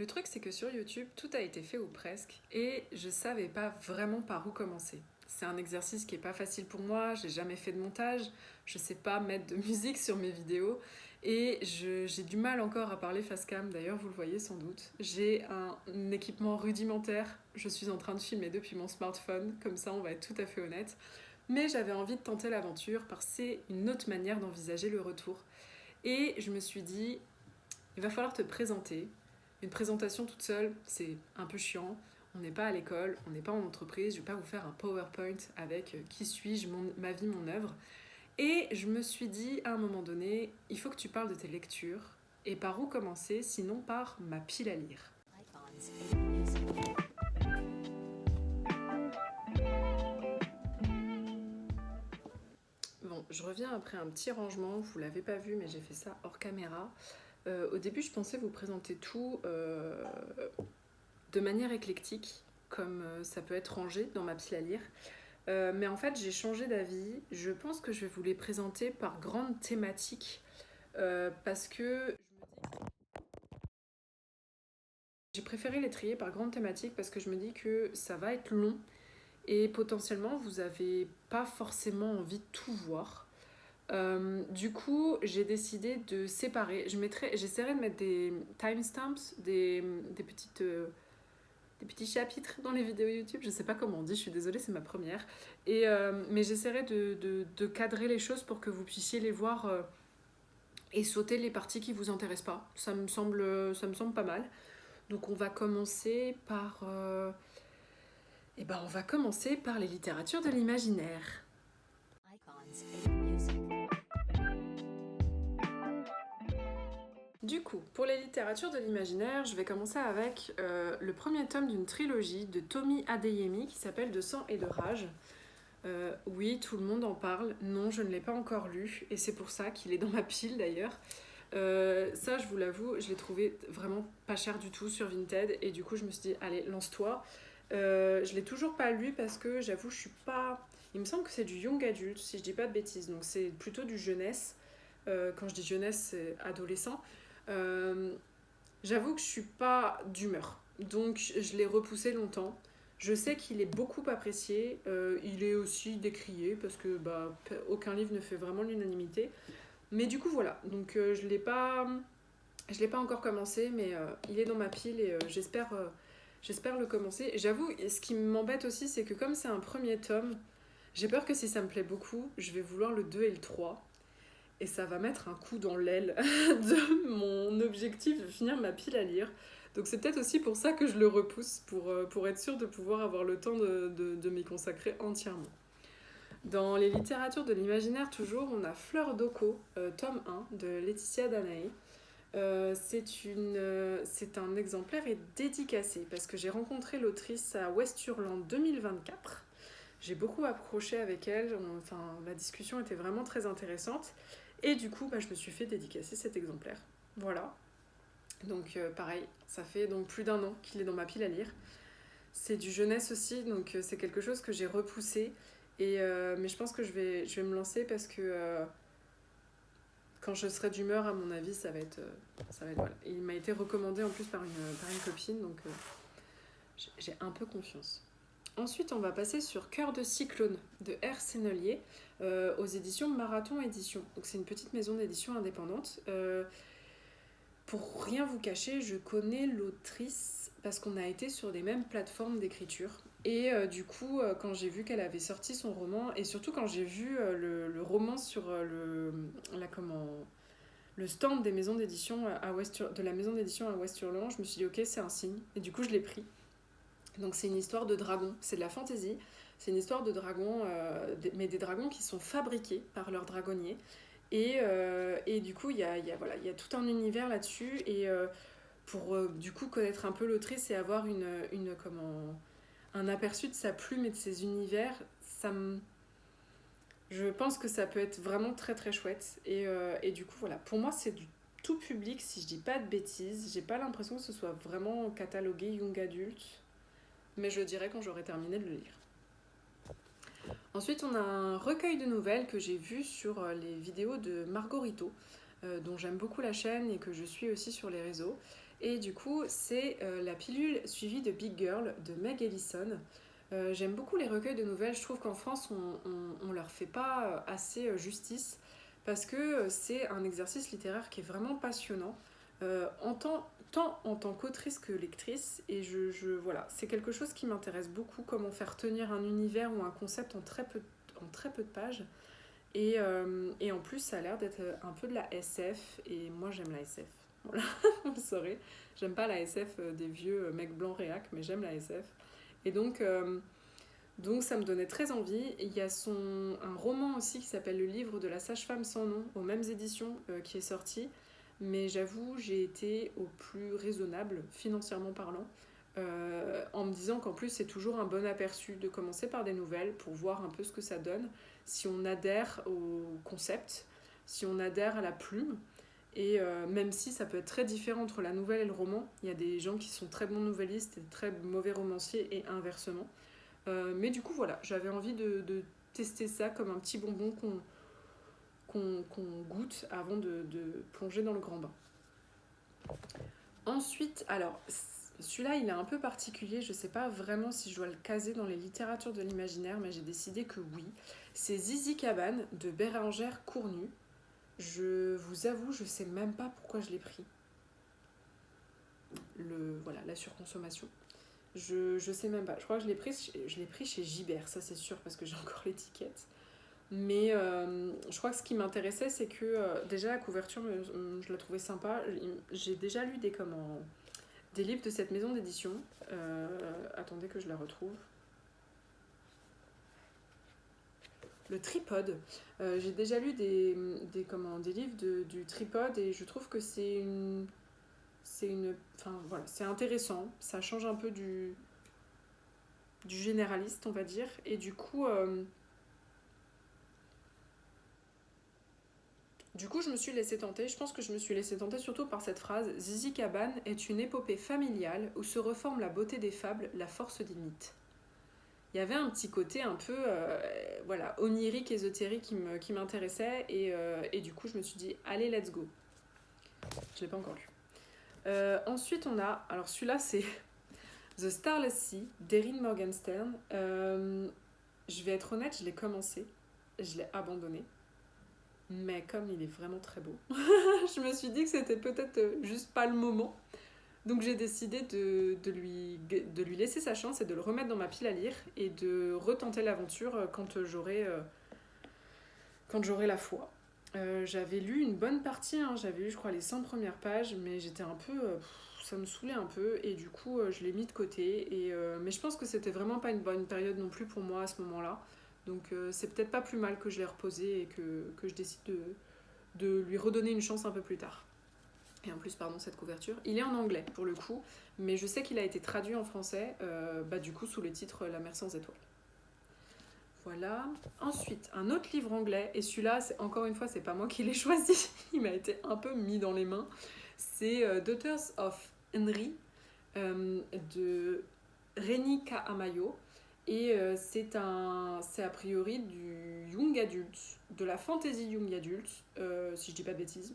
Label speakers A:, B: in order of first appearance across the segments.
A: Le truc, c'est que sur YouTube, tout a été fait ou presque, et je savais pas vraiment par où commencer. C'est un exercice qui est pas facile pour moi, j'ai jamais fait de montage, je sais pas mettre de musique sur mes vidéos, et j'ai du mal encore à parler face cam, d'ailleurs vous le voyez sans doute. J'ai un équipement rudimentaire, je suis en train de filmer depuis mon smartphone, comme ça on va être tout à fait honnête. Mais j'avais envie de tenter l'aventure parce que c'est une autre manière d'envisager le retour. Et je me suis dit, il va falloir te présenter. Une présentation toute seule, c'est un peu chiant. On n'est pas à l'école, on n'est pas en entreprise. Je ne vais pas vous faire un PowerPoint avec qui suis-je, ma vie, mon œuvre. Et je me suis dit à un moment donné, il faut que tu parles de tes lectures. Et par où commencer, sinon par ma pile à lire. Bon, je reviens après un petit rangement, vous l'avez pas vu mais j'ai fait ça hors caméra. Au début je pensais vous présenter tout de manière éclectique, comme ça peut être rangé dans ma pile à lire. Mais en fait j'ai changé d'avis, je pense que je vais vous les présenter par grande thématique parce que j'ai préféré les trier par grande thématique parce que je me dis que ça va être long et potentiellement vous avez pas forcément envie de tout voir. Du coup, j'ai décidé de séparer. J'essaierai de mettre des timestamps, des petits chapitres dans les vidéos YouTube. Je sais pas comment on dit, je suis désolée, c'est ma première. Mais j'essaierai de cadrer les choses pour que vous puissiez les voir et sauter les parties qui vous intéressent pas. Ça me semble pas mal. Donc on va commencer par... on va commencer par les littératures de l'imaginaire. Du coup, pour les littératures de l'imaginaire, je vais commencer avec le premier tome d'une trilogie de Tomi Adeyemi qui s'appelle De sang et de rage. Oui, tout le monde en parle. Non, je ne l'ai pas encore lu et c'est pour ça qu'il est dans ma pile d'ailleurs. Ça, je vous l'avoue, je l'ai trouvé vraiment pas cher du tout sur Vinted et du coup, je me suis dit, allez, lance-toi. Je l'ai toujours pas lu parce que j'avoue, je suis pas. Il me semble que c'est du young adult, si je dis pas de bêtises, donc c'est plutôt du jeunesse. Quand je dis jeunesse, c'est adolescent. J'avoue que je suis pas d'humeur, donc je l'ai repoussé longtemps. Je sais qu'il est beaucoup apprécié, il est aussi décrié parce que aucun livre ne fait vraiment l'unanimité. Mais du coup voilà, donc je l'ai pas encore commencé, mais il est dans ma pile et j'espère le commencer. J'avoue, ce qui m'embête aussi, c'est que comme c'est un premier tome, j'ai peur que si ça me plaît beaucoup, je vais vouloir le 2 et le 3. Et ça va mettre un coup dans l'aile de mon objectif de finir ma pile à lire. Donc c'est peut-être aussi pour ça que je le repousse, pour être sûre de pouvoir avoir le temps de m'y consacrer entièrement. Dans les littératures de l'imaginaire, toujours, on a Fleur d'Oko, tome 1, de Laetitia Danaé. C'est un exemplaire et dédicacé, parce que j'ai rencontré l'autrice à Westurland 2024. J'ai beaucoup accroché avec elle, la discussion était vraiment très intéressante. Et du coup, je me suis fait dédicacer cet exemplaire. Voilà. Donc pareil, ça fait donc plus d'1 an qu'il est dans ma pile à lire. C'est du jeunesse aussi, donc c'est quelque chose que j'ai repoussé. Mais je pense que je vais me lancer parce que quand je serai d'humeur, à mon avis, ça va être voilà. Et il m'a été recommandé en plus par une copine, donc j'ai un peu confiance. Ensuite, on va passer sur Cœur de cyclone de R. Sennelier aux éditions Marathon Édition. Donc, c'est une petite maison d'édition indépendante. Pour rien vous cacher, je connais l'autrice parce qu'on a été sur des mêmes plateformes d'écriture. Et du coup, quand j'ai vu qu'elle avait sorti son roman, et surtout quand j'ai vu le roman sur le stand des maisons d'édition de la maison d'édition à Westurland, je me suis dit ok, c'est un signe. Et du coup, je l'ai pris. Donc c'est une histoire de dragons, c'est de la fantaisie, c'est une histoire de dragons, mais des dragons qui sont fabriqués par leurs dragonniers. Et du coup, il y a tout un univers là-dessus. Et pour du coup connaître un peu l'autrice et avoir un aperçu de sa plume et de ses univers, je pense que ça peut être vraiment très très chouette. Et du coup, voilà, pour moi, c'est du tout public, si je dis pas de bêtises. J'ai pas l'impression que ce soit vraiment catalogué young adult. Mais je dirais quand j'aurai terminé de le lire. Ensuite, on a un recueil de nouvelles que j'ai vu sur les vidéos de Margot Rito, dont j'aime beaucoup la chaîne et que je suis aussi sur les réseaux. Et du coup, c'est La pilule suivie de Big Girl de Meg Ellison. J'aime beaucoup les recueils de nouvelles. Je trouve qu'en France, on leur fait pas assez justice parce que c'est un exercice littéraire qui est vraiment passionnant, tant en tant qu'autrice que lectrice. Et voilà, c'est quelque chose qui m'intéresse beaucoup, comment faire tenir un univers ou un concept en très peu de pages. Et en plus, ça a l'air d'être un peu de la SF, et moi j'aime la SF. Voilà, vous saurez. J'aime pas la SF des vieux mecs blancs réac, mais j'aime la SF. Et donc ça me donnait très envie. Et il y a un roman aussi qui s'appelle Le livre de la sage-femme sans nom, aux mêmes éditions, qui est sorti. Mais j'avoue, j'ai été au plus raisonnable, financièrement parlant, en me disant qu'en plus c'est toujours un bon aperçu de commencer par des nouvelles pour voir un peu ce que ça donne, si on adhère au concept, si on adhère à la plume. Et même si ça peut être très différent entre la nouvelle et le roman, il y a des gens qui sont très bons nouvellistes et très mauvais romanciers et inversement. Mais du coup, voilà, j'avais envie de tester ça comme un petit bonbon qu'on goûte avant de plonger dans le grand bain. Ensuite, alors, celui-là, il est un peu particulier. Je sais pas vraiment si je dois le caser dans les littératures de l'imaginaire, mais j'ai décidé que oui. C'est Zizi Cabane de Bérengère Cournu. Je vous avoue, je sais même pas pourquoi je l'ai pris. Voilà, la surconsommation. Je sais même pas. Je crois que je l'ai pris chez Gibert, ça c'est sûr, parce que j'ai encore l'étiquette. Mais je crois que ce qui m'intéressait, c'est que déjà la couverture, je la trouvais sympa. J'ai déjà lu des livres de cette maison d'édition. Attendez que je la retrouve. Le Tripode. J'ai déjà lu des livres du Tripode et je trouve que c'est intéressant. Ça change un peu du généraliste, on va dire. Et du coup, je me suis laissée tenter. Je pense que je me suis laissée tenter surtout par cette phrase. Zizi Cabane est une épopée familiale où se reforme la beauté des fables, la force des mythes. Il y avait un petit côté un peu onirique, ésotérique qui m'intéressait. Et du coup, je me suis dit, allez, let's go. Je ne l'ai pas encore lu. Ensuite, on a... Alors, celui-là, c'est The Starless Sea d'Erin Morgenstern. Je vais être honnête, je l'ai commencé. Je l'ai abandonné. Mais comme il est vraiment très beau, je me suis dit que c'était peut-être juste pas le moment. Donc j'ai décidé de lui laisser sa chance et de le remettre dans ma pile à lire et de retenter l'aventure quand j'aurai la foi. J'avais lu une bonne partie, j'avais lu je crois les 100 premières pages, mais j'étais un peu... ça me saoulait un peu et du coup je l'ai mis de côté. Mais je pense que c'était vraiment pas une bonne période non plus pour moi à ce moment-là. Donc c'est peut-être pas plus mal que je l'ai reposé et que je décide de lui redonner une chance un peu plus tard. Et en plus, pardon, cette couverture. Il est en anglais pour le coup, mais je sais qu'il a été traduit en français, du coup sous le titre La mer sans étoiles. Voilà. Ensuite, un autre livre anglais, et celui-là, encore une fois, c'est pas moi qui l'ai choisi, il m'a été un peu mis dans les mains. C'est Daughters of Henry de Reni Kaamayo. Et c'est a priori du young adult, de la fantasy young adult, si je dis pas de bêtises,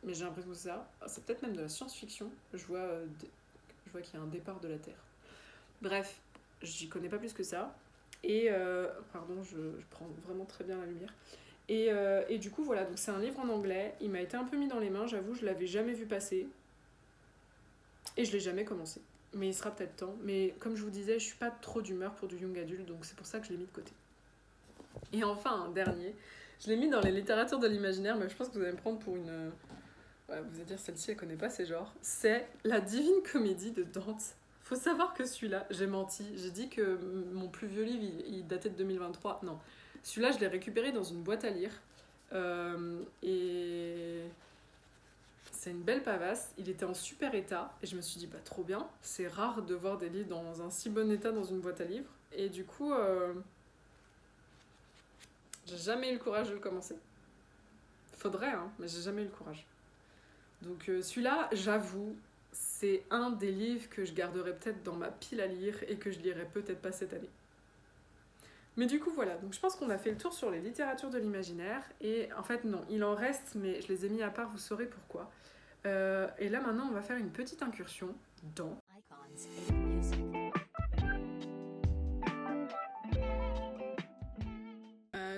A: mais j'ai l'impression que c'est ça. C'est peut-être même de la science-fiction. Je vois qu'il y a un départ de la Terre. Bref, j'y connais pas plus que ça. Et pardon, je prends vraiment très bien la lumière. Et du coup, voilà, donc c'est un livre en anglais. Il m'a été un peu mis dans les mains, j'avoue, je l'avais jamais vu passer. Et je l'ai jamais commencé. Mais il sera peut-être temps. Mais comme je vous disais, je suis pas trop d'humeur pour du young adult, donc c'est pour ça que je l'ai mis de côté. Et enfin, un dernier. Je l'ai mis dans les littératures de l'imaginaire, mais je pense que vous allez me prendre pour une... Ouais, vous allez dire, celle-ci, elle connaît pas ces genres. C'est La Divine Comédie de Dante. Faut savoir que celui-là, j'ai menti. J'ai dit que mon plus vieux livre, il datait de 2023. Non. Celui-là, je l'ai récupéré dans une boîte à lire. Et... c'est une belle pavasse, il était en super état et je me suis dit bah trop bien, c'est rare de voir des livres dans un si bon état dans une boîte à livres et du coup j'ai jamais eu le courage de le commencer. Faudrait mais j'ai jamais eu le courage. Donc celui-là, j'avoue, c'est un des livres que je garderai peut-être dans ma pile à lire et que je lirai peut-être pas cette année. Mais du coup voilà, donc je pense qu'on a fait le tour sur les littératures de l'imaginaire et en fait non, il en reste mais je les ai mis à part, vous saurez pourquoi. Et là maintenant on va faire une petite incursion dans...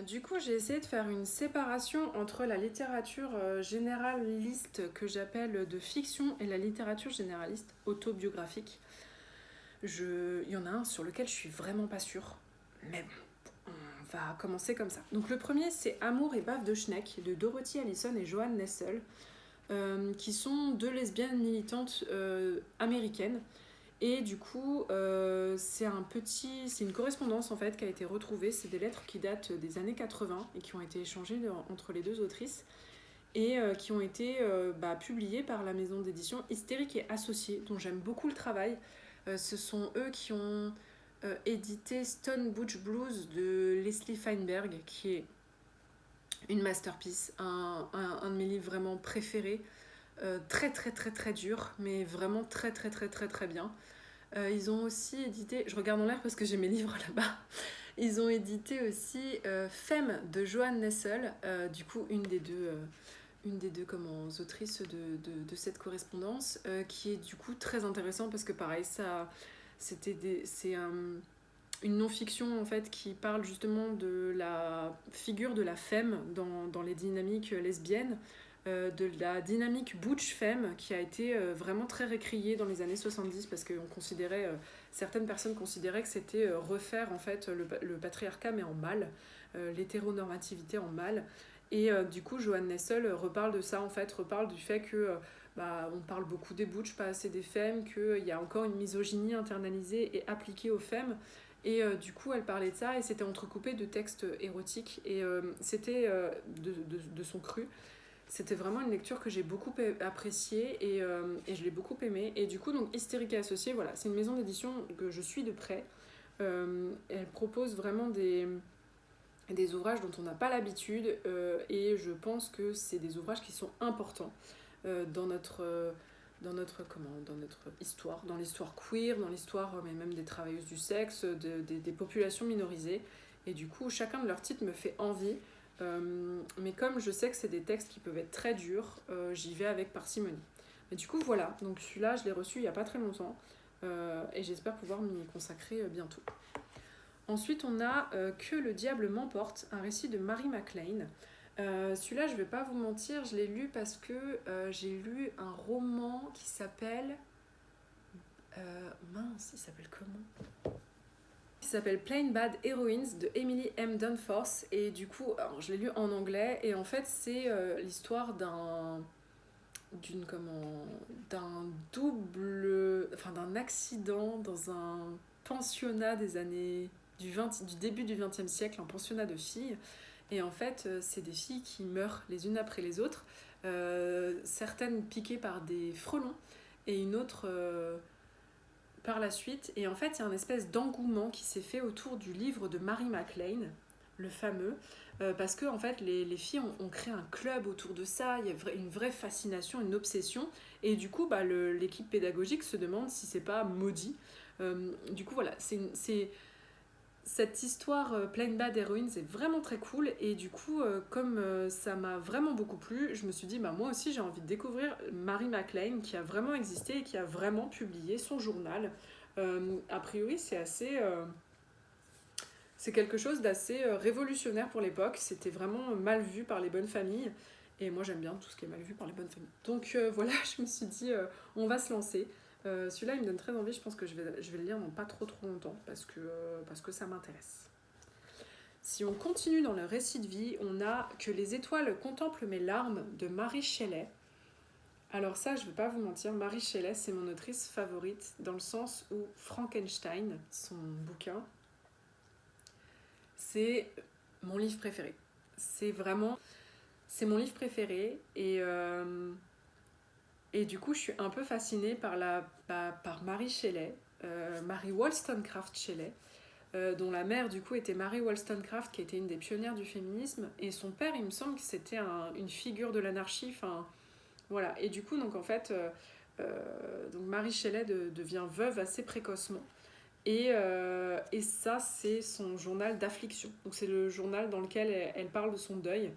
A: Du coup, j'ai essayé de faire une séparation entre la littérature généraliste que j'appelle de fiction et la littérature généraliste autobiographique. Il y en a un sur lequel je suis vraiment pas sûre, mais bon, on va commencer comme ça. Donc le premier, c'est Amour et baffe de Schneck de Dorothy Allison et Joanne Nessel, qui sont deux lesbiennes militantes américaines. Et du coup, c'est une correspondance en fait qui a été retrouvée. C'est des lettres qui datent des années 80 et qui ont été échangées entre les deux autrices et qui ont été publiées par la maison d'édition Hystérique et Associés, dont j'aime beaucoup le travail. Ce sont eux qui ont édité Stone Butch Blues de Leslie Feinberg, qui est une masterpiece, un de mes livres vraiment préférés. Très très très très dur, mais vraiment très très très très très bien. Ils ont aussi édité, je regarde en l'air parce que j'ai mes livres là-bas, ils ont édité aussi Femme de Joanne Nessel, du coup une des deux autrices de cette correspondance, qui est du coup très intéressant parce que pareil, c'est une non-fiction en fait qui parle justement de la figure de la femme dans les dynamiques lesbiennes, de la dynamique butch-femme qui a été vraiment très récriée dans les années 70 parce que certaines personnes considéraient que c'était refaire en fait le patriarcat mais en mal, l'hétéronormativité en mal. Et du coup, Joanne Nessel reparle de ça en fait, reparle du fait que on parle beaucoup des butch, pas assez des femmes, qu'il y a encore une misogynie internalisée et appliquée aux femmes. Et du coup, elle parlait de ça et c'était entrecoupé de textes érotiques et c'était de son cru. C'était vraiment une lecture que j'ai beaucoup appréciée et je l'ai beaucoup aimée. Et du coup, donc Hystérique et Associés, voilà, c'est une maison d'édition que je suis de près. Elle propose vraiment des ouvrages dont on n'a pas l'habitude et je pense que c'est des ouvrages qui sont importants dans notre histoire, dans l'histoire queer, dans l'histoire mais même des travailleuses du sexe, des populations minorisées. Et du coup, chacun de leurs titres me fait envie. Mais comme je sais que c'est des textes qui peuvent être très durs, j'y vais avec parcimonie. Mais du coup, voilà. Donc celui-là, je l'ai reçu il n'y a pas très longtemps. Et j'espère pouvoir m'y consacrer bientôt. Ensuite, on a Que le diable m'emporte, un récit de Mary MacLane. Celui-là, je vais pas vous mentir, je l'ai lu parce que j'ai lu un roman qui s'appelle... il s'appelle comment ? Qui s'appelle Plain Bad Heroines de Emily M. Dunforth. Et du coup, alors, je l'ai lu en anglais. Et en fait, c'est l'histoire d'un accident dans un pensionnat du début du XXe siècle, un pensionnat de filles. Et en fait, c'est des filles qui meurent les unes après les autres, certaines piquées par des frelons et une autre par la suite. Et en fait, il y a une espèce d'engouement qui s'est fait autour du livre de Mary MacLane, le fameux, parce que en fait, les filles ont créé un club autour de ça, il y a une vraie fascination, une obsession, et du coup, l'équipe pédagogique se demande si c'est pas maudit. Du coup, voilà, cette histoire Plain Bad Heroines est vraiment très cool et du coup comme ça m'a vraiment beaucoup plu, je me suis dit moi aussi j'ai envie de découvrir Mary MacLane qui a vraiment existé et qui a vraiment publié son journal. A priori c'est quelque chose d'assez révolutionnaire pour l'époque, c'était vraiment mal vu par les bonnes familles et moi j'aime bien tout ce qui est mal vu par les bonnes familles. Donc voilà, je me suis dit on va se lancer. Celui-là il me donne très envie, je pense que je vais le lire dans pas trop longtemps parce que ça m'intéresse. Si on continue dans le récit de vie, on a Que les étoiles contemplent mes larmes de Mary Shelley. Alors ça, je ne vais pas vous mentir, Mary Shelley, c'est mon autrice favorite dans le sens où Frankenstein, son bouquin, c'est mon livre préféré. C'est mon livre préféré et du coup, je suis un peu fascinée par Mary Shelley, Mary Wollstonecraft Shelley, dont la mère du coup était Mary Wollstonecraft, qui était une des pionnières du féminisme, et son père, il me semble que c'était une figure de l'anarchie. Voilà. Et du coup, donc en fait, donc Mary Shelley devient veuve assez précocement. Et ça, c'est son journal d'affliction. Donc c'est le journal dans lequel elle parle de son deuil.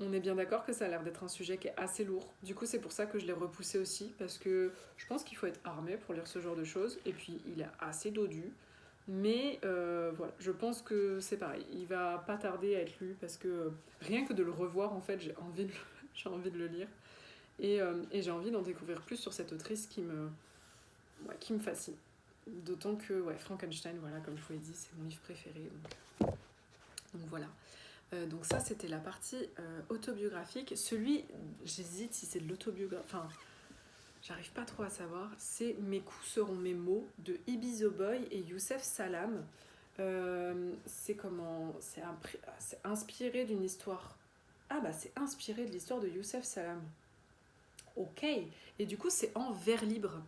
A: On est bien d'accord que ça a l'air d'être un sujet qui est assez lourd. Du coup, c'est pour ça que je l'ai repoussé aussi, parce que je pense qu'il faut être armé pour lire ce genre de choses. Et puis, il est assez dodu. Mais voilà, je pense que c'est pareil. Il va pas tarder à être lu, parce que rien que de le revoir, en fait, j'ai envie de le lire. Et j'ai envie d'en découvrir plus sur cette autrice qui me fascine. D'autant que Frankenstein, voilà, comme je vous l'ai dit, c'est mon livre préféré. Donc voilà. Donc ça, c'était la partie autobiographique. Celui, j'hésite si c'est de l'autobiographie, enfin, j'arrive pas trop à savoir, c'est Mes coups seront mes mots de Ibizo Boy et Youssef Salam. C'est inspiré d'une histoire. Ah bah c'est inspiré de l'histoire de Youssef Salam. Ok. Et du coup, c'est en vers libre.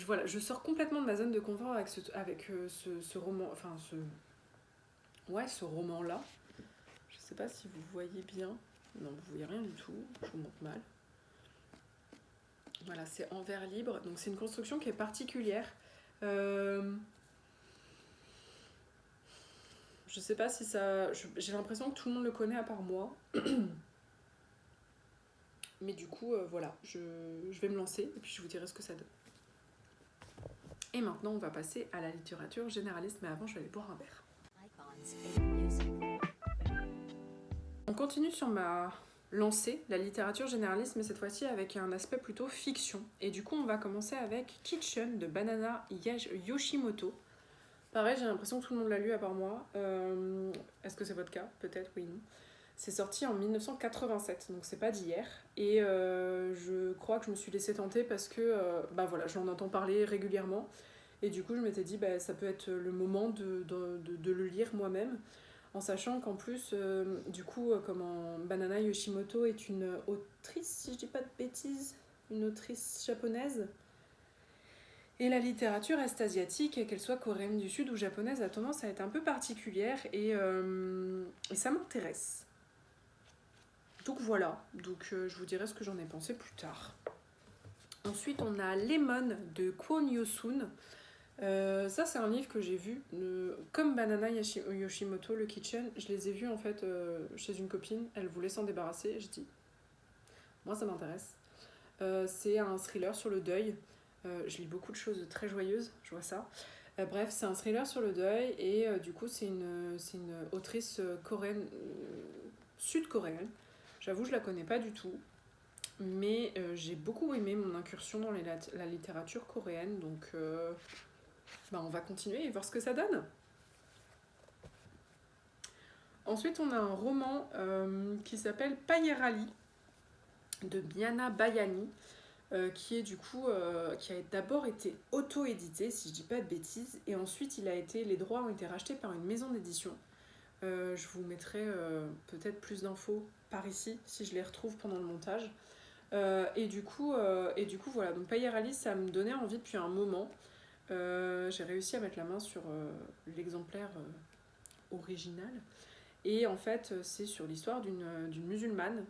A: Voilà, je sors complètement de ma zone de confort avec ce roman, enfin ce roman-là. Je sais pas si vous voyez bien. Non, vous voyez rien du tout. Je vous montre mal. Voilà, c'est en vers libre. Donc c'est une construction qui est particulière. Je sais pas si ça... J'ai l'impression que tout le monde le connaît à part moi. Mais du coup, voilà, je vais me lancer et puis je vous dirai ce que ça donne. Et maintenant, on va passer à la littérature généraliste. Mais avant, je vais aller boire un verre. On continue sur ma lancée, la littérature généraliste, mais cette fois-ci avec un aspect plutôt fiction. Et du coup, on va commencer avec Kitchen de Banana Yoshimoto. Pareil, j'ai l'impression que tout le monde l'a lu à part moi. Est-ce que c'est votre cas? Peut-être, oui, non. C'est sorti en 1987, donc c'est pas d'hier. Et je crois que je me suis laissée tenter parce que voilà, j'en entends parler régulièrement. Et du coup, je m'étais dit, ça peut être le moment de le lire moi-même. En sachant qu'en plus, comment Banana Yoshimoto est une autrice, si je dis pas de bêtises, une autrice japonaise. Et la littérature est-asiatique, qu'elle soit coréenne du Sud ou japonaise, a tendance à être un peu particulière et ça m'intéresse. Donc voilà, je vous dirai ce que j'en ai pensé plus tard. Ensuite, on a Lemon de Kwon Yo-sun. Ça, c'est un livre que j'ai vu, comme Banana Yoshimoto, le Kitchen. Je les ai vus en fait chez une copine, elle voulait s'en débarrasser. Je dis, moi ça m'intéresse. C'est un thriller sur le deuil. Je lis beaucoup de choses très joyeuses, je vois ça. Bref, c'est un thriller sur le deuil et du coup, c'est une autrice coréenne, sud-coréenne. J'avoue, je la connais pas du tout. Mais j'ai beaucoup aimé mon incursion dans la littérature coréenne, donc on va continuer et voir ce que ça donne. Ensuite, on a un roman qui s'appelle Payerali de Biana Bayani, qui est du coup qui a d'abord été auto-édité, si je dis pas de bêtises, et ensuite les droits ont été rachetés par une maison d'édition. Je vous mettrai peut-être plus d'infos par ici si je les retrouve pendant le montage. Et du coup voilà, donc Payerali, ça me donnait envie depuis un moment. J'ai réussi à mettre la main sur l'exemplaire original. Et en fait, c'est sur l'histoire d'une musulmane,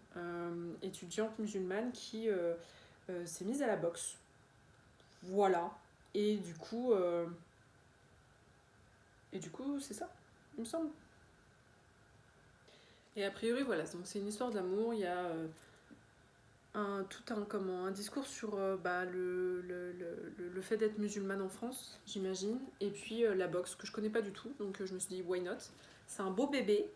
A: étudiante musulmane qui s'est mise à la boxe. Voilà. Et du coup, c'est ça, il me semble. Et a priori, voilà, donc c'est une histoire d'amour. Il y a un discours sur le fait d'être musulmane en France, j'imagine. Et puis la boxe, que je connais pas du tout, donc je me suis dit, why not? C'est un beau bébé.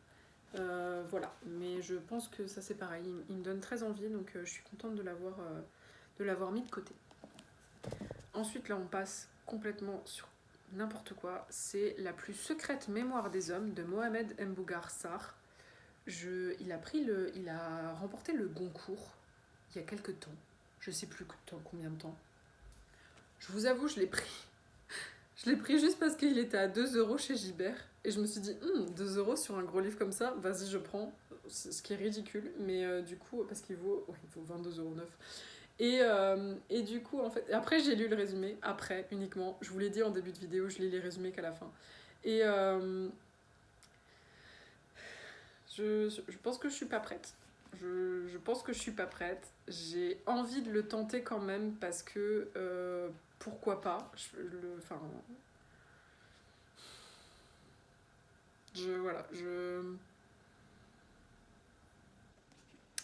A: Voilà, mais je pense que ça c'est pareil, il me donne très envie, donc je suis contente de l'avoir mis de côté. Ensuite, là on passe complètement sur n'importe quoi, c'est La plus secrète mémoire des hommes de Mohamed Mbougar Sarr. Il a remporté le Goncourt il y a quelques temps, je sais plus combien de temps. Je vous avoue, je l'ai pris. Je l'ai pris juste parce qu'il était à 2€ chez Gibert. Et je me suis dit, 2€ sur un gros livre comme ça, vas-y, je prends. Ce qui est ridicule, mais du coup, parce qu'il vaut 22,09€. Et du coup, en fait, après j'ai lu le résumé, après uniquement. Je vous l'ai dit en début de vidéo, je lis les résumés qu'à la fin. Et je pense que je suis pas prête. Je pense que je suis pas prête. J'ai envie de le tenter quand même parce que pourquoi pas.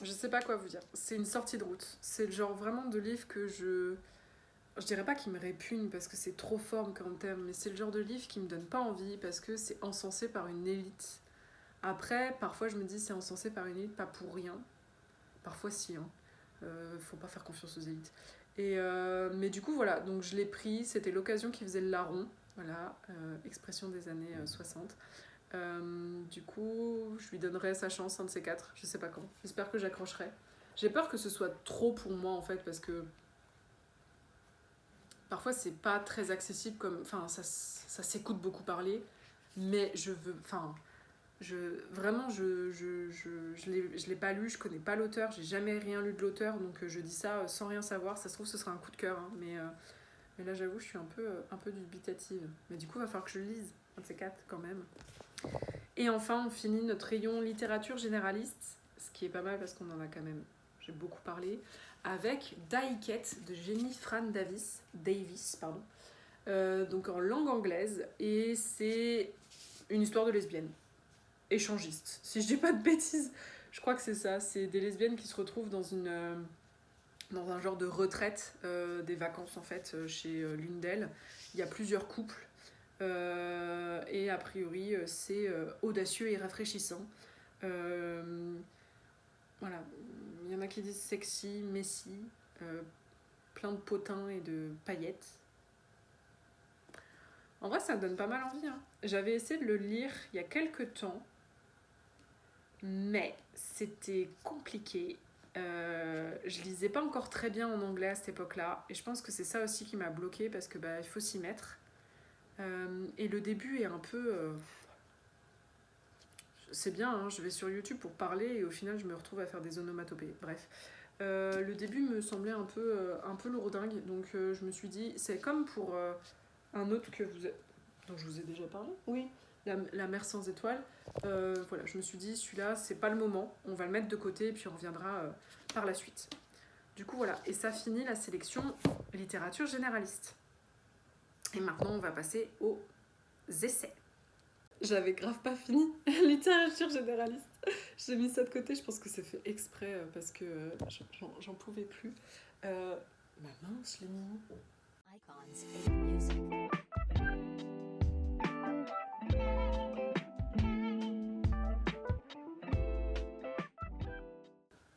A: Je sais pas quoi vous dire. C'est une sortie de route. C'est le genre vraiment de livre que je dirais pas qu'il me répugne parce que c'est trop fort comme thème, mais c'est le genre de livre qui me donne pas envie parce que c'est encensé par une élite. Après, parfois je me dis c'est encensé par une élite pas pour rien. Parfois si, hein. Faut pas faire confiance aux élites. Mais du coup voilà, donc je l'ai pris, c'était l'occasion qui faisait le larron. Voilà, expression des années 60. Du coup, je lui donnerai sa chance, un de ces quatre, je sais pas quand. J'espère que j'accrocherai. J'ai peur que ce soit trop pour moi en fait, parce que parfois c'est pas très accessible comme. Enfin, ça s'écoute beaucoup parler, mais je veux. Enfin, vraiment, je l'ai pas lu, je connais pas l'auteur, j'ai jamais rien lu de l'auteur, donc je dis ça sans rien savoir. Ça se trouve, ce sera un coup de cœur, hein, mais là j'avoue, je suis un peu dubitative. Mais du coup, il va falloir que je le lise, un de ces quatre quand même. Et enfin, on finit notre rayon littérature généraliste, ce qui est pas mal parce qu'on en a quand même, j'ai beaucoup parlé, avec Daïket de Jenny Fran Davis, pardon. Donc en langue anglaise, et c'est une histoire de lesbiennes, échangistes. Si je dis pas de bêtises, je crois que c'est ça. C'est des lesbiennes qui se retrouvent dans un genre de retraite, des vacances en fait, chez l'une d'elles. Il y a plusieurs couples. Et a priori, c'est audacieux et rafraîchissant. Voilà, il y en a qui disent sexy, messy, plein de potins et de paillettes. En vrai, ça me donne pas mal envie, hein. J'avais essayé de le lire il y a quelques temps, mais c'était compliqué. Je lisais pas encore très bien en anglais à cette époque-là, et je pense que c'est ça aussi qui m'a bloquée parce que il faut s'y mettre. Et le début est un peu. C'est bien, hein, je vais sur YouTube pour parler et au final je me retrouve à faire des onomatopées. Bref. Le début me semblait un peu lourdingue, donc je me suis dit, c'est comme pour un autre dont je vous ai déjà parlé. Oui. La mer sans étoiles. Voilà, je me suis dit, celui-là, c'est pas le moment, on va le mettre de côté et puis on reviendra par la suite. Du coup, voilà, et ça finit la sélection littérature généraliste. Et maintenant, on va passer aux essais. J'avais grave pas fini littérature généraliste. J'ai mis ça de côté, je pense que c'est fait exprès parce que j'en pouvais plus. Ma mince, les mini.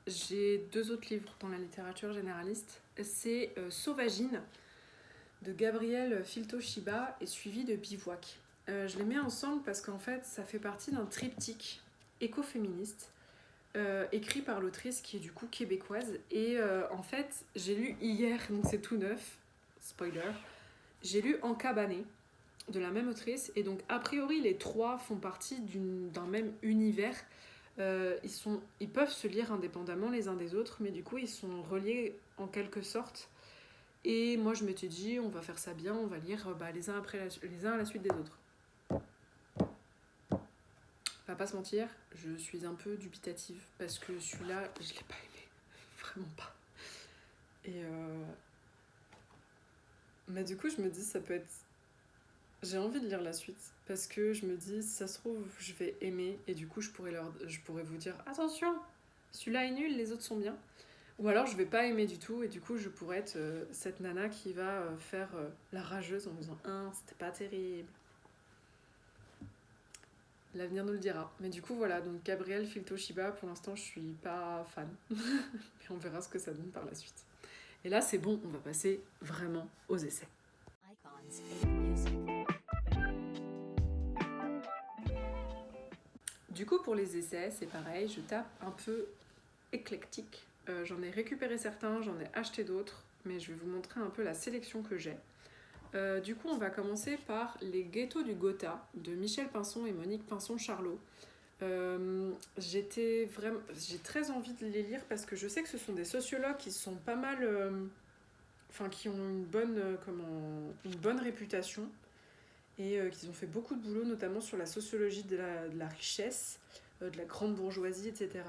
A: J'ai deux autres livres dans la littérature généraliste. C'est Sauvagine de Gabriel Filto-Shiba et suivi de Bivouac. Je les mets ensemble parce qu'en fait, ça fait partie d'un triptyque écoféministe écrit par l'autrice qui est du coup québécoise. Et en fait, j'ai lu hier, donc c'est tout neuf, spoiler, j'ai lu En cabané de la même autrice. Et donc, a priori, les trois font partie d'un même univers. Ils peuvent se lire indépendamment les uns des autres, mais du coup, ils sont reliés en quelque sorte. Et moi, je m'étais dit, on va faire ça bien, on va lire les uns à la suite des autres. On va pas se mentir, je suis un peu dubitative parce que celui-là, je l'ai pas aimé. Vraiment pas. Mais du coup, je me dis, ça peut être. J'ai envie de lire la suite parce que je me dis, si ça se trouve, je vais aimer et du coup, je pourrais vous dire, attention, celui-là est nul, les autres sont bien. Ou alors, je vais pas aimer du tout et du coup, je pourrais être cette nana qui va faire la rageuse en me disant, c'était pas terrible. L'avenir nous le dira. Mais du coup, voilà, donc Gabriel Filto-Shiba, pour l'instant, je suis pas fan. Mais on verra ce que ça donne par la suite. Et là, c'est bon, on va passer vraiment aux essais. Du coup, pour les essais, c'est pareil, je tape un peu éclectique. J'en ai récupéré certains, j'en ai acheté d'autres, mais je vais vous montrer un peu la sélection que j'ai. Du coup, on va commencer par Les Ghettos du Gotha de Michel Pinson et Monique Pinson-Charlot. J'ai très envie de les lire parce que je sais que ce sont des sociologues qui sont pas mal, qui ont une bonne réputation et qui ont fait beaucoup de boulot, notamment sur la sociologie de la richesse, de la grande bourgeoisie, etc.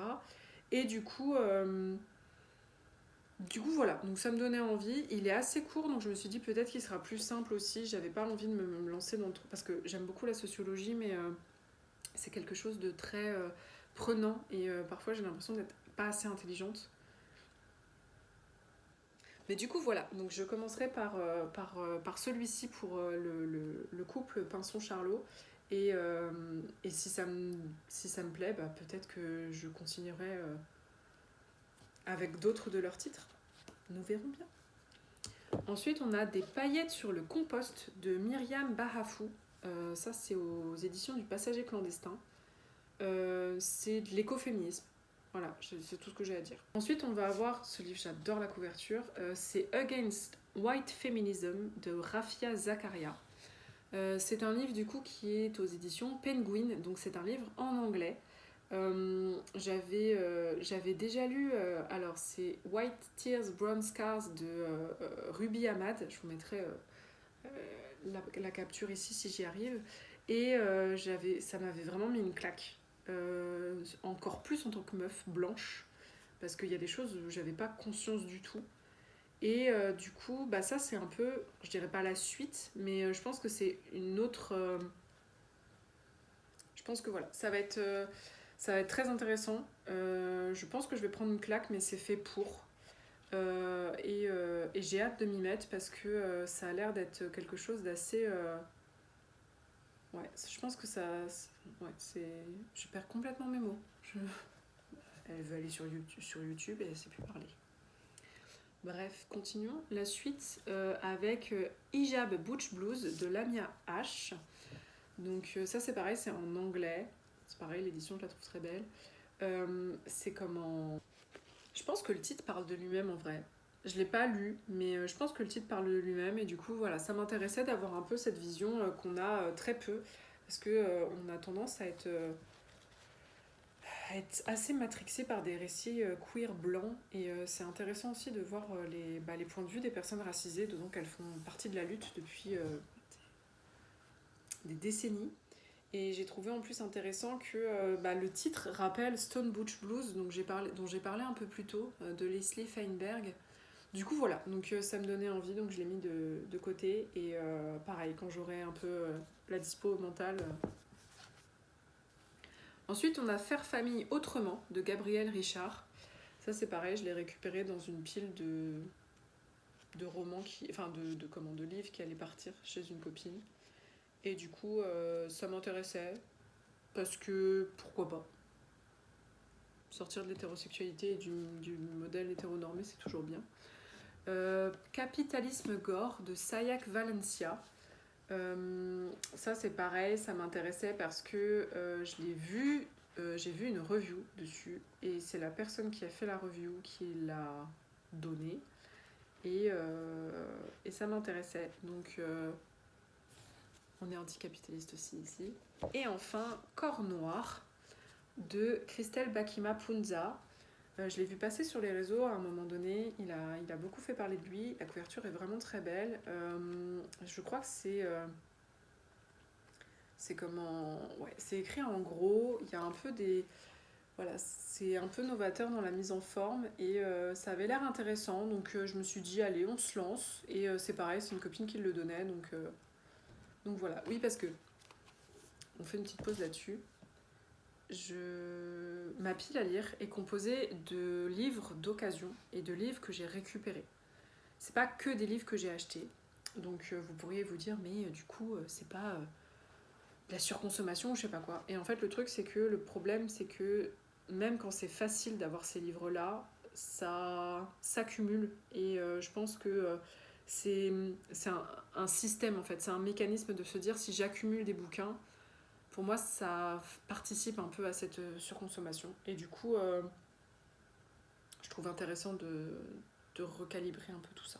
A: Et du coup, voilà, donc ça me donnait envie. Il est assez court, donc je me suis dit peut-être qu'il sera plus simple aussi. J'avais pas envie de me lancer dans le truc parce que j'aime beaucoup la sociologie, mais c'est quelque chose de très prenant et parfois j'ai l'impression d'être pas assez intelligente. Mais du coup, voilà. Donc, je commencerai par celui-ci pour le couple Pinson-Charlot. Et si ça me plaît, bah, peut-être que je continuerai avec d'autres de leurs titres. Nous verrons bien. Ensuite, on a Des paillettes sur le compost de Myriam Bahafou. Ça, c'est aux éditions du Passager clandestin. C'est de l'écoféminisme. Voilà, c'est tout ce que j'ai à dire. Ensuite, on va avoir ce livre, j'adore la couverture. C'est Against White Feminism de Rafia Zakaria. C'est un livre du coup qui est aux éditions Penguin, donc c'est un livre en anglais. J'avais déjà lu, alors c'est White Tears, Brown Scars de Ruby Ahmad, je vous mettrai la capture ici si j'y arrive, et ça m'avait vraiment mis une claque, encore plus en tant que meuf blanche, parce qu'il y a des choses où j'avais pas conscience du tout. Et du coup, bah ça c'est un peu, je dirais pas la suite, mais je pense que c'est une autre... je pense que voilà, ça va être très intéressant. Je pense que je vais prendre une claque, mais c'est fait pour. Et j'ai hâte de m'y mettre parce que ça a l'air d'être quelque chose d'assez... Ouais, je pense que ça... Ouais, c'est... Je perds complètement mes mots. Elle veut aller sur YouTube et elle sait plus parler. Bref, continuons. La suite avec Hijab Butch Blues de Lamia H. Donc ça c'est pareil, c'est en anglais. C'est pareil, l'édition je la trouve très belle. C'est comme en... Je pense que le titre parle de lui-même en vrai. Je l'ai pas lu, mais je pense que le titre parle de lui-même. Et du coup, voilà, ça m'intéressait d'avoir un peu cette vision qu'on a très peu. Parce que on a tendance à être assez matrixé par des récits queer blancs. Et c'est intéressant aussi de voir les points de vue des personnes racisées, donc elles font partie de la lutte depuis des décennies. Et j'ai trouvé en plus intéressant que le titre rappelle Stone Butch Blues, dont j'ai parlé un peu plus tôt, de Leslie Feinberg. Du coup voilà, donc ça me donnait envie, donc je l'ai mis de côté. Et pareil, quand j'aurai un peu la dispo mentale... Ensuite, on a Faire famille autrement de Gabrielle Richard. Ça, c'est pareil, je l'ai récupéré dans une pile de romans, de livres qui allaient partir chez une copine. Et du coup, ça m'intéressait parce que pourquoi pas. Sortir de l'hétérosexualité et du modèle hétéronormé, c'est toujours bien. Capitalisme gore de Sayak Valencia. Ça c'est pareil, ça m'intéressait parce que je l'ai vu, j'ai vu une review dessus et c'est la personne qui a fait la review qui l'a donné et ça m'intéressait. Donc on est anticapitaliste aussi ici. Et enfin, Corps Noir de Christelle Bakima Punza. Je l'ai vu passer sur les réseaux à un moment donné, il a beaucoup fait parler de lui, la couverture est vraiment très belle. Je crois que c'est comment... Ouais, c'est écrit en gros, il y a un peu des... Voilà, c'est un peu novateur dans la mise en forme et ça avait l'air intéressant, donc je me suis dit allez on se lance et c'est pareil, c'est une copine qui le donnait, donc voilà. Oui parce que on fait une petite pause là-dessus. Ma pile à lire est composée de livres d'occasion et de livres que j'ai récupérés. C'est pas que des livres que j'ai achetés. Donc vous pourriez vous dire, mais du coup, c'est pas de la surconsommation ou je sais pas quoi. Et en fait, le truc, c'est que le problème, c'est que même quand c'est facile d'avoir ces livres-là, ça s'accumule. Et je pense que c'est un système, en fait. C'est un mécanisme de se dire, si j'accumule des bouquins, pour moi, ça participe un peu à cette surconsommation. Et du coup, je trouve intéressant de recalibrer un peu tout ça.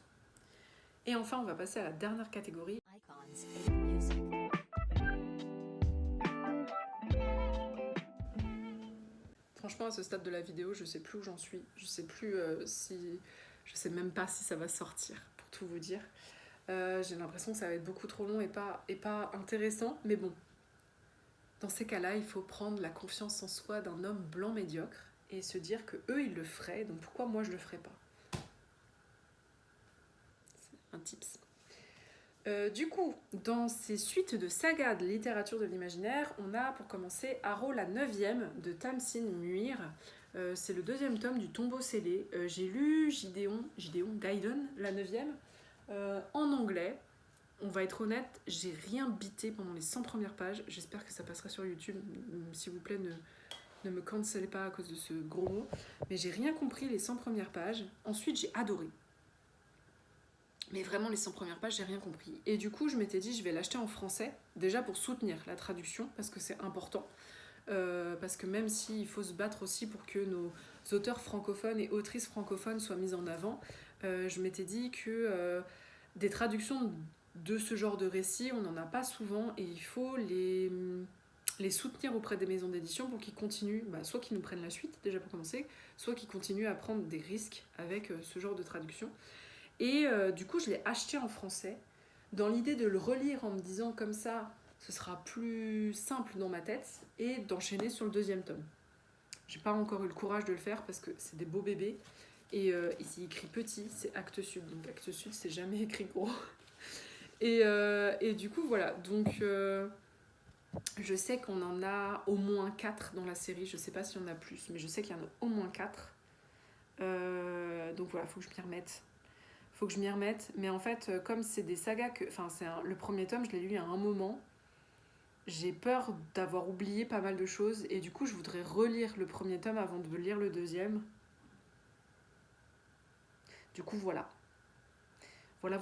A: Et enfin, on va passer à la dernière catégorie. Franchement, à ce stade de la vidéo, je sais plus où j'en suis. Je sais plus si... Je sais même pas si ça va sortir, pour tout vous dire. J'ai l'impression que ça va être beaucoup trop long et pas intéressant. Mais bon, dans ces cas-là, il faut prendre la confiance en soi d'un homme blanc médiocre et se dire que eux ils le feraient, donc pourquoi moi je le ferais pas? C'est un tips. Du coup, dans ces suites de sagas de littérature de l'imaginaire, on a pour commencer Haro la 9e de Tamsin Muir. C'est le deuxième tome du Tombeau scellé. J'ai lu Gideon Gaiden, la 9e, en anglais. On va être honnête, j'ai rien bité pendant les 100 premières pages. J'espère que ça passera sur YouTube. S'il vous plaît, ne me cancellez pas à cause de ce gros mot. Mais j'ai rien compris les 100 premières pages. Ensuite, j'ai adoré. Mais vraiment, les 100 premières pages, j'ai rien compris. Et du coup, je m'étais dit, je vais l'acheter en français, déjà pour soutenir la traduction, parce que c'est important. Parce que même s'il faut se battre aussi pour que nos auteurs francophones et autrices francophones soient mis en avant, je m'étais dit que des traductions de ce genre de récits, on n'en a pas souvent et il faut les soutenir auprès des maisons d'édition pour qu'ils continuent, soit qu'ils nous prennent la suite déjà pour commencer, soit qu'ils continuent à prendre des risques avec ce genre de traduction. Et du coup je l'ai acheté en français dans l'idée de le relire en me disant comme ça ce sera plus simple dans ma tête et d'enchaîner sur le deuxième tome. J'ai pas encore eu le courage de le faire parce que c'est des beaux bébés et ici écrit petit, c'est Actes Sud, donc Actes Sud c'est jamais écrit gros. Et du coup voilà, donc je sais qu'on en a au moins 4 dans la série, je sais pas s'il y en a plus, mais je sais qu'il y en a au moins 4. Donc voilà, faut que je m'y remette. Mais en fait, comme c'est des sagas que. Enfin, le premier tome, je l'ai lu à un moment. J'ai peur d'avoir oublié pas mal de choses. Et du coup, je voudrais relire le premier tome avant de lire le deuxième. Du coup, voilà. Voilà.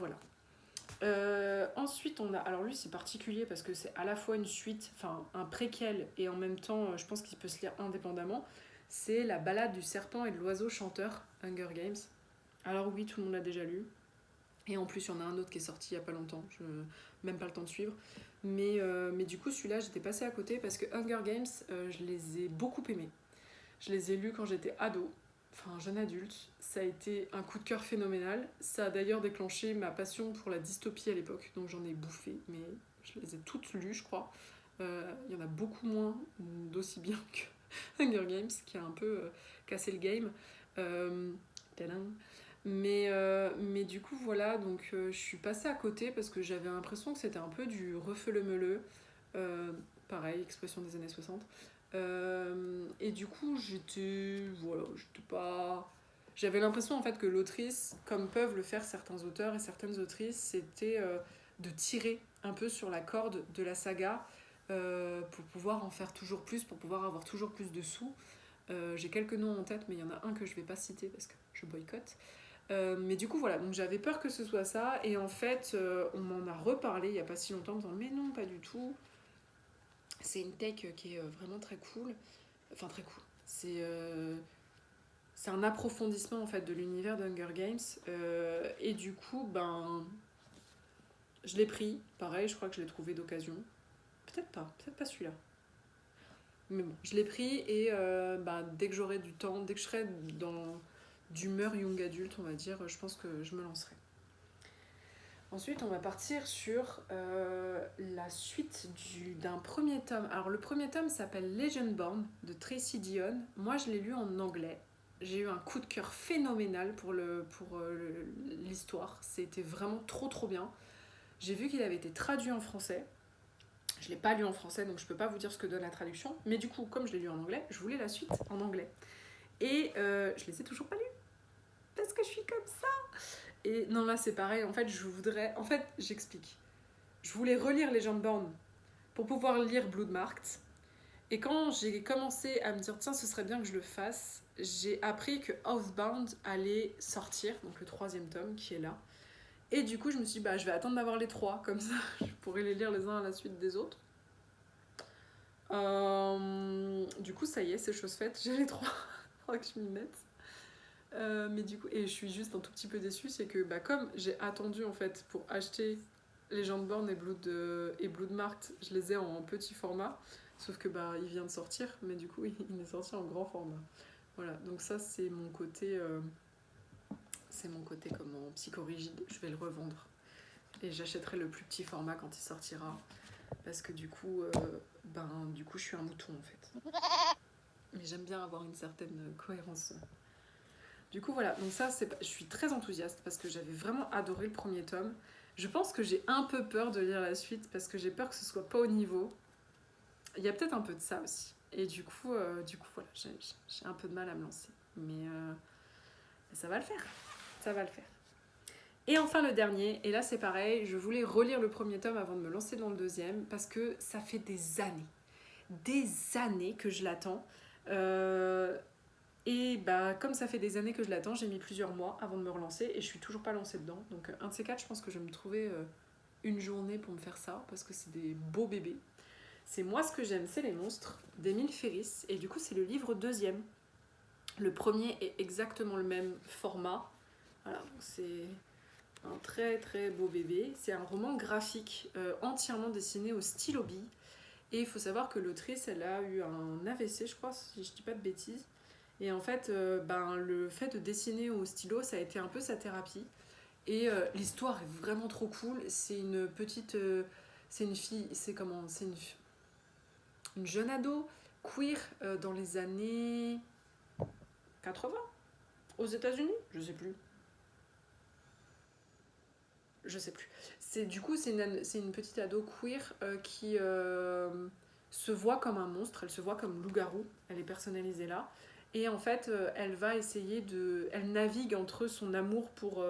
A: Ensuite, on a. Alors, lui, c'est particulier parce que c'est à la fois une suite, enfin, un préquel, et en même temps, je pense qu'il peut se lire indépendamment. C'est La balade du serpent et de l'oiseau chanteur, Hunger Games. Alors, oui, tout le monde l'a déjà lu. Et en plus, il y en a un autre qui est sorti il n'y a pas longtemps, je n'ai même pas le temps de suivre. Mais du coup, celui-là, j'étais passée à côté parce que Hunger Games, je les ai beaucoup aimés. Je les ai lus quand j'étais ado, enfin jeune adulte. Ça a été un coup de cœur phénoménal. Ça a d'ailleurs déclenché ma passion pour la dystopie à l'époque, donc j'en ai bouffé, mais je les ai toutes lues, je crois. Il y en a beaucoup moins d'aussi bien que Hunger Games, qui a un peu cassé le game. Tadam. Mais du coup, voilà, donc je suis passée à côté parce que j'avais l'impression que c'était un peu du refeu-le-meuleux. Pareil, expression des années 60. Et du coup, j'étais pas. J'avais l'impression en fait que l'autrice, comme peuvent le faire certains auteurs et certaines autrices, c'était de tirer un peu sur la corde de la saga pour pouvoir en faire toujours plus, pour pouvoir avoir toujours plus de sous. J'ai quelques noms en tête, mais il y en a un que je vais pas citer parce que je boycotte. Mais du coup voilà, donc j'avais peur que ce soit ça et en fait on m'en a reparlé il y a pas si longtemps en me disant mais non pas du tout, c'est une tech qui est vraiment très cool, enfin très cool, c'est un approfondissement en fait de l'univers d'Hunger Games et du coup ben je l'ai pris, pareil je crois que je l'ai trouvé d'occasion, peut-être pas celui-là, mais bon je l'ai pris et dès que j'aurai du temps, dès que je serai dans d'humeur young adulte on va dire, je pense que je me lancerai. Ensuite, on va partir sur la suite d'un premier tome. Alors, le premier tome s'appelle Legendborn de Tracy Deonn. Moi, je l'ai lu en anglais. J'ai eu un coup de cœur phénoménal pour l'histoire. C'était vraiment trop bien. J'ai vu qu'il avait été traduit en français. Je ne l'ai pas lu en français, donc je ne peux pas vous dire ce que donne la traduction. Mais du coup, comme je l'ai lu en anglais, je voulais la suite en anglais. Et je les ai toujours pas lus. Parce que je suis comme ça. Et non, là c'est pareil, en fait j'explique. Je voulais relire Legendborn pour pouvoir lire Bloodmarked. Et quand j'ai commencé à me dire tiens ce serait bien que je le fasse, j'ai appris que Oathbound allait sortir, donc le 3e tome qui est là. Et du coup je me suis dit je vais attendre d'avoir les 3, comme ça je pourrai les lire les uns à la suite des autres. Du coup ça y est, c'est chose faite, j'ai les 3. Faudra que je m'y mette. Mais du coup, et je suis juste un tout petit peu déçue, c'est que comme j'ai attendu en fait pour acheter Legendborn et Bloodmarked, je les ai en petit format, sauf que il vient de sortir, mais du coup il est sorti en grand format. Voilà, donc ça c'est mon côté comment psychorigide, je vais le revendre et j'achèterai le plus petit format quand il sortira parce que du coup je suis un mouton en fait. Mais j'aime bien avoir une certaine cohérence. Du coup voilà, donc ça je suis très enthousiaste parce que j'avais vraiment adoré le premier tome. Je pense que j'ai un peu peur de lire la suite parce que j'ai peur que ce soit pas au niveau. Il y a peut-être un peu de ça aussi. voilà, j'ai un peu de mal à me lancer. Mais ça va le faire. Ça va le faire. Et enfin le dernier, et là c'est pareil, je voulais relire le premier tome avant de me lancer dans le deuxième, parce que ça fait des années que je l'attends. Et bah comme ça fait des années que je l'attends, j'ai mis plusieurs mois avant de me relancer, et je suis toujours pas lancée dedans. Donc un de ces quatre, je pense que je vais me trouver une journée pour me faire ça, parce que c'est des beaux bébés. C'est Moi ce que j'aime, c'est les monstres, d'Émile Ferris, et du coup c'est le livre deuxième. Le premier est exactement le même format. Voilà, c'est un très très beau bébé. C'est un roman graphique entièrement dessiné au stylo bille. Et il faut savoir que l'autrice, elle a eu un AVC, je crois, si je dis pas de bêtises. Et en fait, le fait de dessiner au stylo, ça a été un peu sa thérapie. Et l'histoire est vraiment trop cool. C'est une petite... c'est une fille... C'est comment? C'est une jeune ado queer dans les années 80 aux États-Unis. Je sais plus. C'est une petite ado queer qui se voit comme un monstre, elle se voit comme loup-garou, elle est personnalisée là. Et en fait, elle va essayer de. Elle navigue entre son amour pour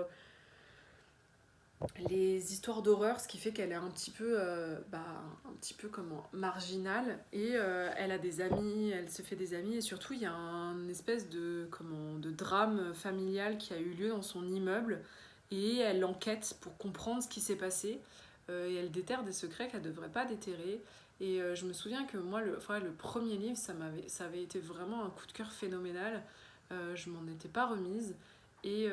A: les histoires d'horreur, ce qui fait qu'elle est un petit peu, comment, marginale. Et elle a des amis, elle se fait des amis, et surtout, il y a un espèce de drame familial qui a eu lieu dans son immeuble. Et elle enquête pour comprendre ce qui s'est passé. Et elle déterre des secrets qu'elle ne devrait pas déterrer. Et je me souviens que moi, le premier livre, ça avait été vraiment un coup de cœur phénoménal. Je m'en étais pas remise. Et,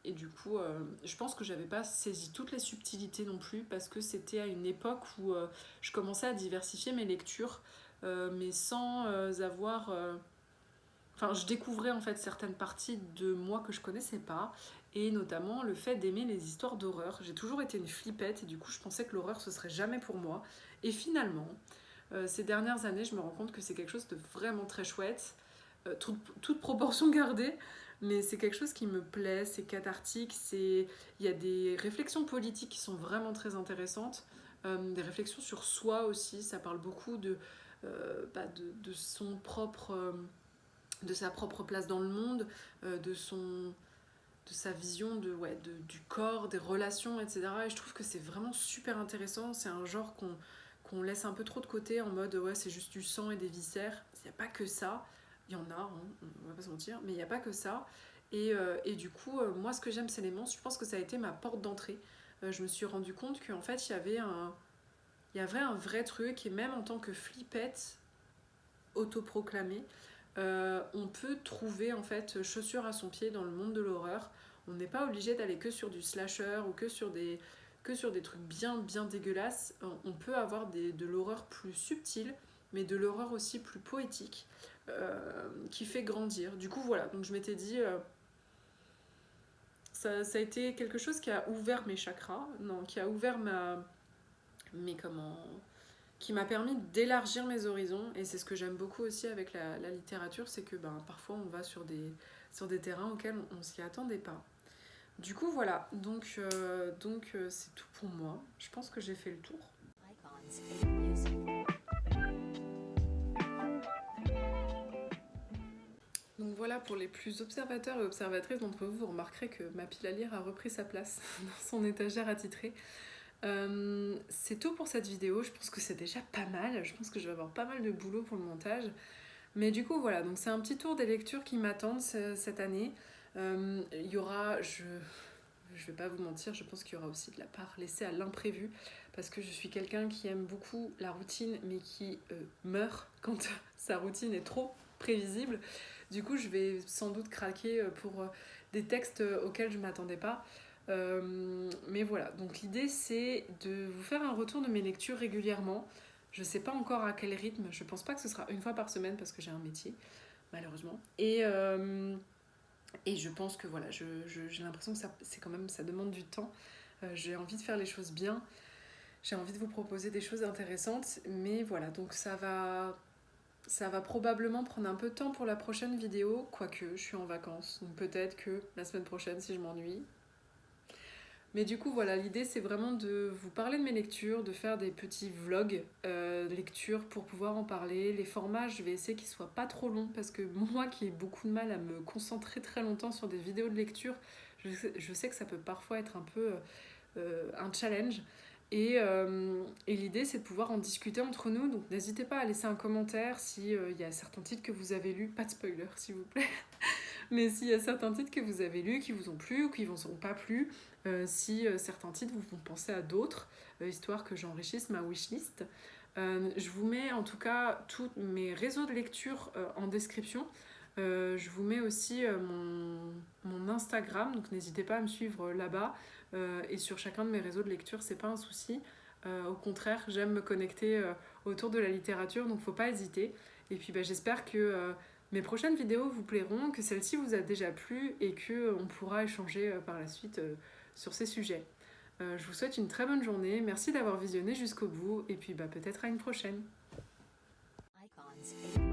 A: du coup, je pense que j'avais pas saisi toutes les subtilités non plus, parce que c'était à une époque où je commençais à diversifier mes lectures, mais sans avoir... Enfin, je découvrais en fait certaines parties de moi que je connaissais pas, et notamment le fait d'aimer les histoires d'horreur. J'ai toujours été une flippette, et du coup je pensais que l'horreur ce serait jamais pour moi. Et finalement, ces dernières années, je me rends compte que c'est quelque chose de vraiment très chouette, toute proportion gardée, mais c'est quelque chose qui me plaît, c'est cathartique, il y a des réflexions politiques qui sont vraiment très intéressantes, des réflexions sur soi aussi, ça parle beaucoup de son propre... de sa propre place dans le monde, de sa vision du corps, des relations, etc. Et je trouve que c'est vraiment super intéressant. C'est un genre qu'on laisse un peu trop de côté en mode ouais, c'est juste du sang et des viscères. Il n'y a pas que ça. Il y en a, hein, on va pas se mentir, mais il n'y a pas que ça. Et du coup, moi, ce que j'aime, c'est les monstres. Je pense que ça a été ma porte d'entrée. Je me suis rendu compte qu'en fait, il y avait un vrai truc, et même en tant que flippette autoproclamée, on peut trouver en fait chaussure à son pied dans le monde de l'horreur. On n'est pas obligé d'aller que sur du slasher ou que sur des trucs bien bien dégueulasses. On peut avoir de l'horreur plus subtile, mais de l'horreur aussi plus poétique, qui fait grandir. Du coup voilà, donc je m'étais dit, ça a été quelque chose qui a ouvert mes chakras, non, qui a ouvert qui m'a permis d'élargir mes horizons. Et c'est ce que j'aime beaucoup aussi avec la littérature, c'est que parfois on va sur des terrains auxquels on s'y attendait pas. Du coup voilà, donc c'est tout pour moi. Je pense que j'ai fait le tour. Donc voilà, pour les plus observateurs et observatrices d'entre vous, vous remarquerez que ma pile à lire a repris sa place dans son étagère attitrée. C'est tout pour cette vidéo, je pense que c'est déjà pas mal, je pense que je vais avoir pas mal de boulot pour le montage. Mais du coup voilà, donc c'est un petit tour des lectures qui m'attendent cette année. Il y aura, je vais pas vous mentir, je pense qu'il y aura aussi de la part laissée à l'imprévu, parce que je suis quelqu'un qui aime beaucoup la routine, mais qui meurt quand sa routine est trop prévisible. Du coup, je vais sans doute craquer pour des textes auxquels je m'attendais pas. Mais voilà, donc l'idée c'est de vous faire un retour de mes lectures régulièrement. Je sais pas encore à quel rythme, je pense pas que ce sera une fois par semaine parce que j'ai un métier, malheureusement. Et je pense que voilà, j'ai l'impression que c'est quand même, ça demande du temps. J'ai envie de faire les choses bien, j'ai envie de vous proposer des choses intéressantes, mais voilà, donc ça va probablement prendre un peu de temps pour la prochaine vidéo, quoique je suis en vacances, donc peut-être que la semaine prochaine, si je m'ennuie, Mais du coup, voilà, l'idée c'est vraiment de vous parler de mes lectures, de faire des petits vlogs lectures pour pouvoir en parler. Les formats, je vais essayer qu'ils soient pas trop longs parce que moi qui ai beaucoup de mal à me concentrer très longtemps sur des vidéos de lecture, je sais que ça peut parfois être un peu un challenge. Et l'idée c'est de pouvoir en discuter entre nous, donc n'hésitez pas à laisser un commentaire si y a certains titres que vous avez lus, pas de spoiler s'il vous plaît, mais s'il y a certains titres que vous avez lus qui vous ont plu ou qui vous ont pas plu, si certains titres vous font penser à d'autres, histoire que j'enrichisse ma wishlist. Je vous mets en tout cas tous mes réseaux de lecture en description. Je vous mets aussi mon Instagram, donc n'hésitez pas à me suivre là-bas. Et sur chacun de mes réseaux de lecture, c'est pas un souci. Au contraire, j'aime me connecter autour de la littérature, donc faut pas hésiter. Et puis j'espère que mes prochaines vidéos vous plairont, que celle-ci vous a déjà plu et qu'on pourra échanger par la suite sur ces sujets. Je vous souhaite une très bonne journée, merci d'avoir visionné jusqu'au bout, et puis peut-être à une prochaine. Icons.